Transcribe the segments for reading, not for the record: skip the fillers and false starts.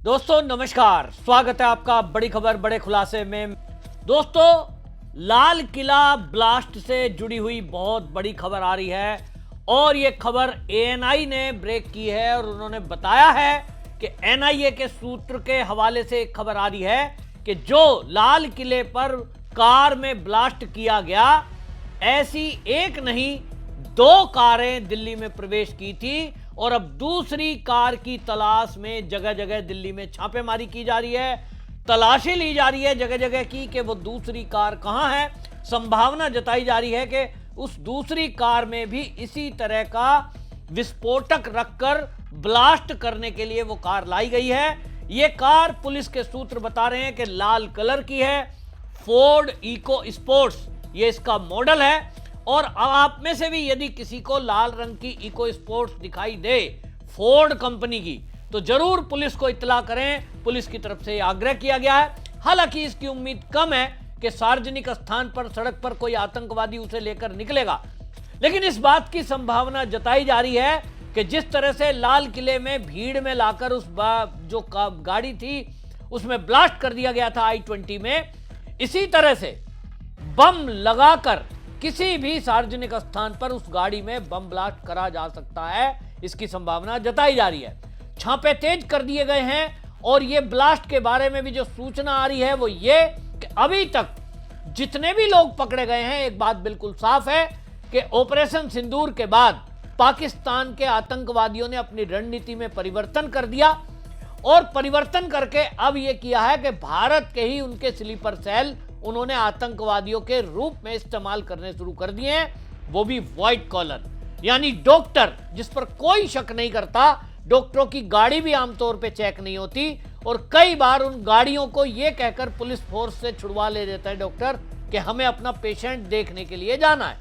दोस्तों नमस्कार, स्वागत है आपका बड़ी खबर बड़े खुलासे में। दोस्तों, लाल किला ब्लास्ट से जुड़ी हुई बहुत बड़ी खबर आ रही है और ये खबर एएनआई ने ब्रेक की है और उन्होंने बताया है कि एनआईए के सूत्र के हवाले से एक खबर आ रही है कि जो लाल किले पर कार में ब्लास्ट किया गया, ऐसी एक नहीं 2 कारें दिल्ली में प्रवेश की थी और अब दूसरी कार की तलाश में जगह जगह दिल्ली में छापेमारी की जा रही है, तलाशी ली जा रही है जगह जगह की कि वो दूसरी कार कहां है। संभावना जताई जा रही है कि उस दूसरी कार में भी इसी तरह का विस्फोटक रखकर ब्लास्ट करने के लिए वो कार लाई गई है। ये कार पुलिस के सूत्र बता रहे हैं कि लाल कलर की है, फोर्ड इको स्पोर्ट्स ये इसका मॉडल है। और आप में से भी यदि किसी को लाल रंग की इको स्पोर्ट्स दिखाई दे फोर्ड कंपनी की, तो जरूर पुलिस को इत्तला करें। पुलिस की तरफ से आग्रह किया गया है। हालांकि इसकी उम्मीद कम है कि सार्वजनिक स्थान पर सड़क पर कोई आतंकवादी उसे लेकर निकलेगा, लेकिन इस बात की संभावना जताई जा रही है कि जिस तरह से लाल किले में भीड़ में लाकर उस जो गाड़ी थी उसमें ब्लास्ट कर दिया गया था I-20 में, इसी तरह से बम लगाकर किसी भी सार्वजनिक स्थान पर उस गाड़ी में बम ब्लास्ट करा जा सकता है। इसकी संभावना जताई जा रही है। छापे तेज कर दिए गए हैं और ये ब्लास्ट के बारे में भी जो सूचना आ रही है वो ये कि अभी तक जितने भी लोग पकड़े गए हैं, एक बात बिल्कुल साफ है कि ऑपरेशन सिंदूर के बाद पाकिस्तान के आतंकवादियों ने अपनी रणनीति में परिवर्तन कर दिया और परिवर्तन करके अब यह किया है कि भारत के ही उनके स्लीपर सेल उन्होंने आतंकवादियों के रूप में इस्तेमाल करने शुरू कर दिए हैं, वो भी व्हाइट कॉलर, यानी डॉक्टर जिस पर कोई शक नहीं करता। डॉक्टरों की गाड़ी भी आमतौर पे चेक नहीं होती और कई बार उन गाड़ियों को यह कहकर पुलिस फोर्स से छुड़वा ले देता है डॉक्टर कि हमें अपना पेशेंट देखने के लिए जाना है।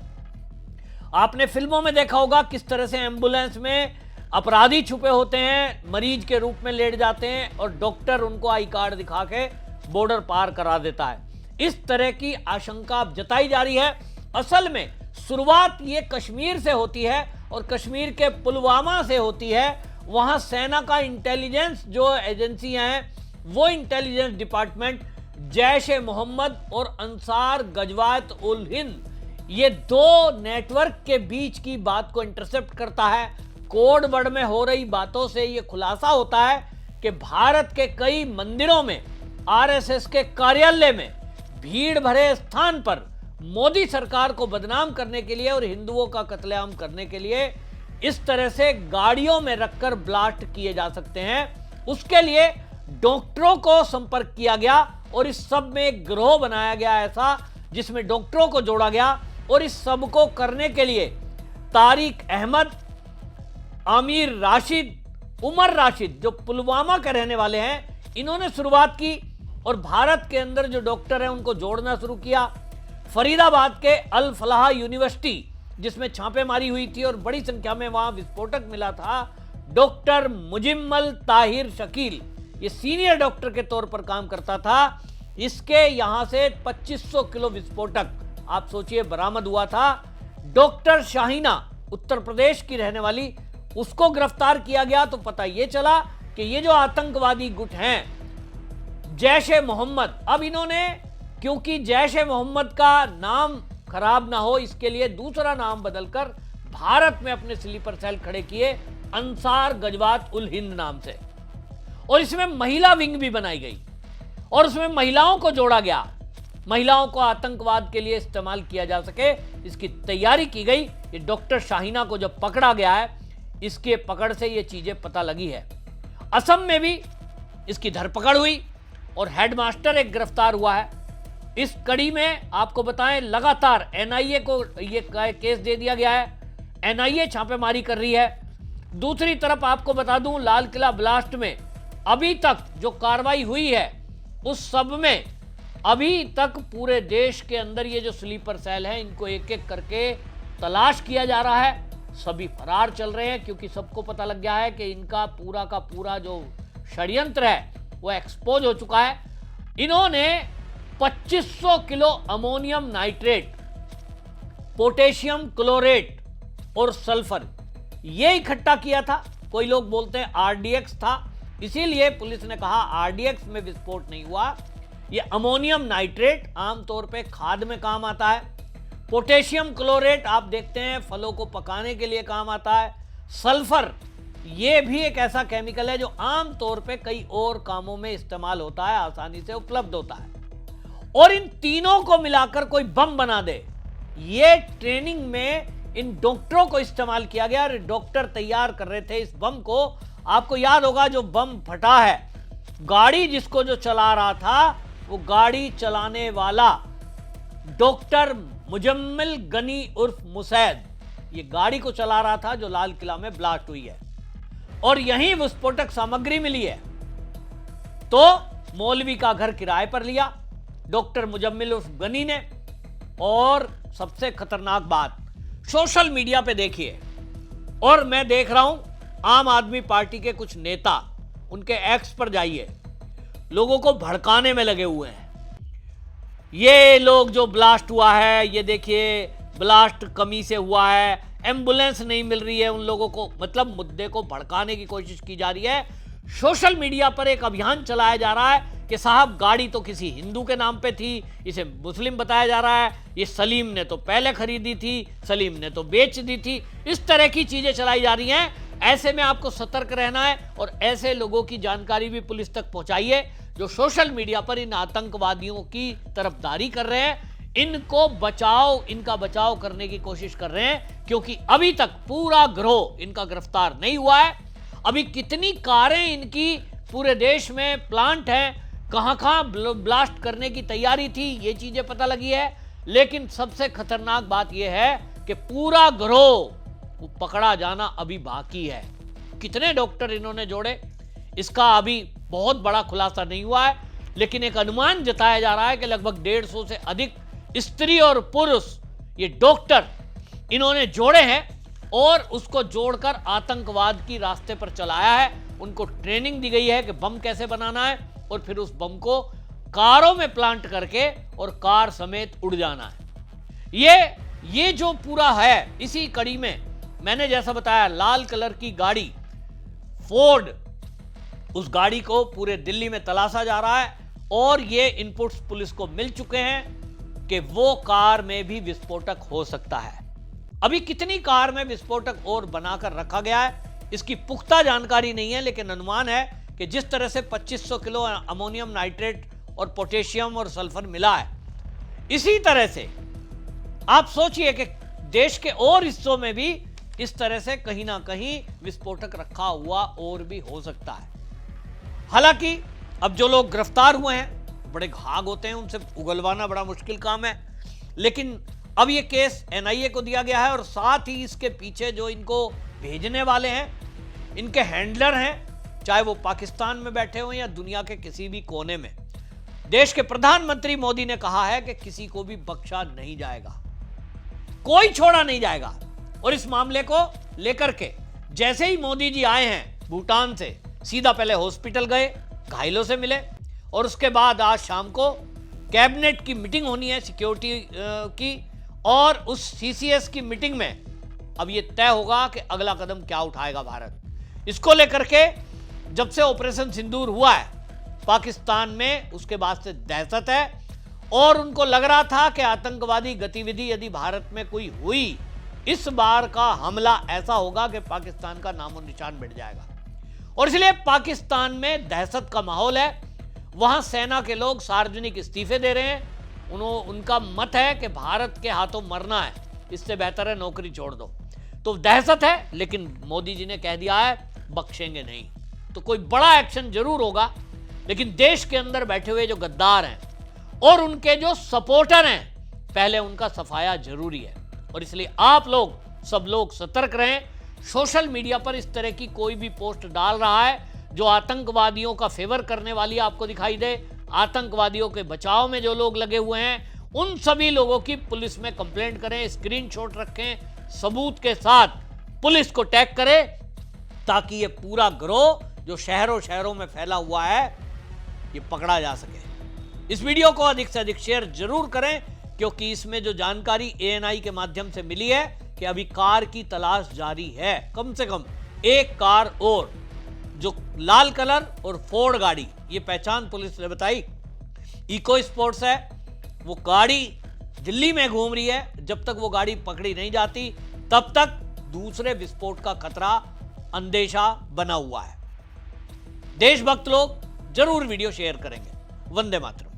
आपने फिल्मों में देखा होगा किस तरह से एम्बुलेंस में अपराधी छुपे होते हैं, मरीज के रूप में लेट जाते हैं और डॉक्टर उनको आई कार्ड दिखा के बॉर्डर पार करा देता है। इस तरह की आशंका अब जताई जा रही है। असल में शुरुआत ये कश्मीर से होती है और कश्मीर के पुलवामा से होती है। वहां सेना का इंटेलिजेंस जो एजेंसियां हैं, वो इंटेलिजेंस डिपार्टमेंट जैश ए मोहम्मद और अंसार गजवात उल हिंद, ये 2 नेटवर्क के बीच की बात को इंटरसेप्ट करता है। कोड वर्ड में हो रही बातों से ये खुलासा होता है कि भारत के कई मंदिरों में, आरएसएस के कार्यालय में, भीड़ भरे स्थान पर मोदी सरकार को बदनाम करने के लिए और हिंदुओं का कत्लेआम करने के लिए इस तरह से गाड़ियों में रखकर ब्लास्ट किए जा सकते हैं। उसके लिए डॉक्टरों को संपर्क किया गया और इस सब में एक गिरोह बनाया गया ऐसा जिसमें डॉक्टरों को जोड़ा गया और इस सब को करने के लिए तारिक अहमद, आमिर राशिद, उमर राशिद जो पुलवामा के रहने वाले हैं, इन्होंने शुरुआत की और भारत के अंदर जो डॉक्टर हैं उनको जोड़ना शुरू किया। फरीदाबाद के अल फलाह यूनिवर्सिटी जिसमें छापेमारी हुई थी और बड़ी संख्या में वहां विस्फोटक मिला था, डॉक्टर मुजिम्मल ताहिर शकील ये सीनियर डॉक्टर के तौर पर काम करता था। इसके यहां से 2500 किलो विस्फोटक आप सोचिए बरामद हुआ था। डॉक्टर शाहीना उत्तर प्रदेश की रहने वाली, उसको गिरफ्तार किया गया तो पता यह चला कि ये जो आतंकवादी गुट हैं जैश ए मोहम्मद, अब इन्होंने क्योंकि जैश ए मोहम्मद का नाम खराब ना हो इसके लिए दूसरा नाम बदलकर भारत में अपने स्लीपर सेल खड़े किए अंसार गजवात उल हिंद नाम से, और इसमें महिला विंग भी बनाई गई और उसमें महिलाओं को जोड़ा गया। महिलाओं को आतंकवाद के लिए इस्तेमाल किया जा सके इसकी तैयारी की गई। ये डॉक्टर शाहीना को जब पकड़ा गया है, इसके पकड़ से ये चीजें पता लगी है। असम में भी इसकी धरपकड़ हुई और हेडमास्टर एक गिरफ्तार हुआ है। इस कड़ी में आपको बताएं लगातार एनआईए को ये केस दे दिया गया है, एनआईए छापेमारी कर रही है। दूसरी तरफ आपको बता दूं, लाल किला ब्लास्ट में अभी तक जो कार्रवाई हुई है उस सब में अभी तक पूरे देश के अंदर ये जो स्लीपर सेल हैं इनको एक एक करके तलाश किया जा रहा है। सभी फरार चल रहे हैं क्योंकि सबको पता लग गया है कि इनका पूरा का पूरा जो षड्यंत्र है वो एक्सपोज हो चुका है। इन्होंने 2500 kilo ammonium nitrate, potassium chlorate और सल्फर ये इकट्ठा किया था। कोई लोग बोलते हैं आरडीएक्स था, इसीलिए पुलिस ने कहा आरडीएक्स में विस्फोट नहीं हुआ, ये अमोनियम नाइट्रेट आमतौर पे खाद में काम आता है, पोटेशियम क्लोरेट आप देखते हैं फलों को पकाने के लिए काम आता है, सल्फर ये भी एक ऐसा केमिकल है जो आमतौर पे कई और कामों में इस्तेमाल होता है, आसानी से उपलब्ध होता है। और इन तीनों को मिलाकर कोई बम बना दे, ये ट्रेनिंग में इन डॉक्टरों को इस्तेमाल किया गया। डॉक्टर तैयार कर रहे थे इस बम को। आपको याद होगा जो बम फटा है, गाड़ी जिसको जो चला रहा था वो गाड़ी चलाने वाला डॉक्टर मुजम्मिल गनी उर्फ मुसैद, ये गाड़ी को चला रहा था जो लाल किला में ब्लास्ट हुई है और यहीं विस्फोटक सामग्री मिली है। तो मौलवी का घर किराए पर लिया डॉक्टर मुजम्मिल उर्फ गनी ने। और सबसे खतरनाक बात, सोशल मीडिया पे देखिए, और मैं देख रहा हूं आम आदमी पार्टी के कुछ नेता, उनके एक्स पर जाइए, लोगों को भड़काने में लगे हुए हैं। ये लोग जो ब्लास्ट हुआ है, ये देखिए ब्लास्ट कमी से हुआ है, एम्बुलेंस नहीं मिल रही है उन लोगों को, मतलब मुद्दे को भड़काने की कोशिश की जा रही है। सोशल मीडिया पर एक अभियान चलाया जा रहा है कि साहब गाड़ी तो किसी हिंदू के नाम पे थी, इसे मुस्लिम बताया जा रहा है, ये सलीम ने तो पहले खरीदी थी, सलीम ने तो बेच दी थी। इस तरह की चीजें चलाई जा रही हैं। ऐसे में आपको सतर्क रहना है और ऐसे लोगों की जानकारी भी पुलिस तक पहुंचाइए जो सोशल मीडिया पर इन आतंकवादियों की तरफदारी कर रहे हैं। इनको बचाओ, इनका बचाव करने की कोशिश कर रहे हैं, क्योंकि अभी तक पूरा गिरोह इनका गिरफ्तार नहीं हुआ है। अभी कितनी कारें इनकी पूरे देश में प्लांट हैं, कहां ब्लास्ट करने की तैयारी थी, ये चीजें पता लगी है। लेकिन सबसे खतरनाक बात यह है कि पूरा गिरोह वो पकड़ा जाना अभी बाकी है। कितने डॉक्टर इन्होंने जोड़े, इसका अभी बहुत बड़ा खुलासा नहीं हुआ है, लेकिन एक अनुमान जताया जा रहा है कि लगभग 150 से अधिक स्त्री और पुरुष ये डॉक्टर इन्होंने जोड़े हैं और उसको जोड़कर आतंकवाद की रास्ते पर चलाया है। उनको ट्रेनिंग दी गई है कि बम कैसे बनाना है और फिर उस बम को कारों में प्लांट करके और कार समेत उड़ जाना है। ये जो पूरा है, इसी कड़ी में मैंने जैसा बताया लाल कलर की गाड़ी फोर्ड, उस गाड़ी को पूरे दिल्ली में तलाशा जा रहा है और ये इनपुट्स पुलिस को मिल चुके हैं कि वो कार में भी विस्फोटक हो सकता है। अभी कितनी कार में विस्फोटक और बनाकर रखा गया है इसकी पुख्ता जानकारी नहीं है, लेकिन अनुमान है कि जिस तरह से 2500 किलो अमोनियम नाइट्रेट और पोटेशियम और सल्फर मिला है, इसी तरह से आप सोचिए कि देश के और हिस्सों में भी इस तरह से कहीं ना कहीं विस्फोटक रखा हुआ और भी हो सकता है। हालांकि अब जो लोग गिरफ्तार हुए हैं बड़े घाघ होते हैं, उनसे उगलवाना बड़ा मुश्किल काम है, लेकिन अब ये केस एनआईए को दिया गया है और साथ ही इसके पीछे जो इनको भेजने वाले हैं, इनके हैंडलर हैं, चाहे वो पाकिस्तान में बैठे हो या दुनिया के किसी भी कोने में। देश के प्रधानमंत्री मोदी ने कहा है कि किसी को भी बख्शा नहीं जाएगा, कोई छोड़ा नहीं जाएगा। और इस मामले को लेकर के जैसे ही मोदी जी आए हैं भूटान से, सीधा पहले हॉस्पिटल गए, घायलों से मिले और उसके बाद आज शाम को कैबिनेट की मीटिंग होनी है सिक्योरिटी की, और उस सीसीएस की मीटिंग में अब ये तय होगा कि अगला कदम क्या उठाएगा भारत। इसको लेकर के जब से ऑपरेशन सिंदूर हुआ है पाकिस्तान में, उसके बाद से दहशत है और उनको लग रहा था कि आतंकवादी गतिविधि यदि भारत में कोई हुई, इस बार का हमला ऐसा होगा कि पाकिस्तान का नामो निशान मिट जाएगा। और इसलिए पाकिस्तान में दहशत का माहौल है, वहां सेना के लोग सार्वजनिक इस्तीफे दे रहे हैं। उनका मत है कि भारत के हाथों मरना है, इससे बेहतर है नौकरी छोड़ दो। तो दहशत है, लेकिन मोदी जी ने कह दिया है बख्शेंगे नहीं। तो कोई बड़ा एक्शन जरूर होगा, लेकिन देश के अंदर बैठे हुए जो गद्दार हैं और उनके जो सपोर्टर हैं, पहले उनका सफाया जरूरी है। और इसलिए आप लोग सब लोग सतर्क रहें। सोशल मीडिया पर इस तरह की कोई भी पोस्ट डाल रहा है जो आतंकवादियों का फेवर करने वाली आपको दिखाई दे, आतंकवादियों के बचाव में जो लोग लगे हुए हैं, उन सभी लोगों की पुलिस में कंप्लेंट करें, स्क्रीनशॉट रखें, सबूत के साथ पुलिस को टैग करें, ताकि ये पूरा गिरोह जो शहरों शहरों में फैला हुआ है ये पकड़ा जा सके। इस वीडियो को अधिक से अधिक शेयर जरूर करें, क्योंकि इसमें जो जानकारी एएनआई के माध्यम से मिली है कि अभी कार की तलाश जारी है, कम से कम एक कार और जो लाल कलर और फोर्ड गाड़ी, ये पहचान पुलिस ने बताई इको स्पोर्ट्स है। वो गाड़ी दिल्ली में घूम रही है। जब तक वो गाड़ी पकड़ी नहीं जाती तब तक दूसरे विस्फोट का खतरा, अंदेशा बना हुआ है। देशभक्त लोग जरूर वीडियो शेयर करेंगे। वंदे मातरम।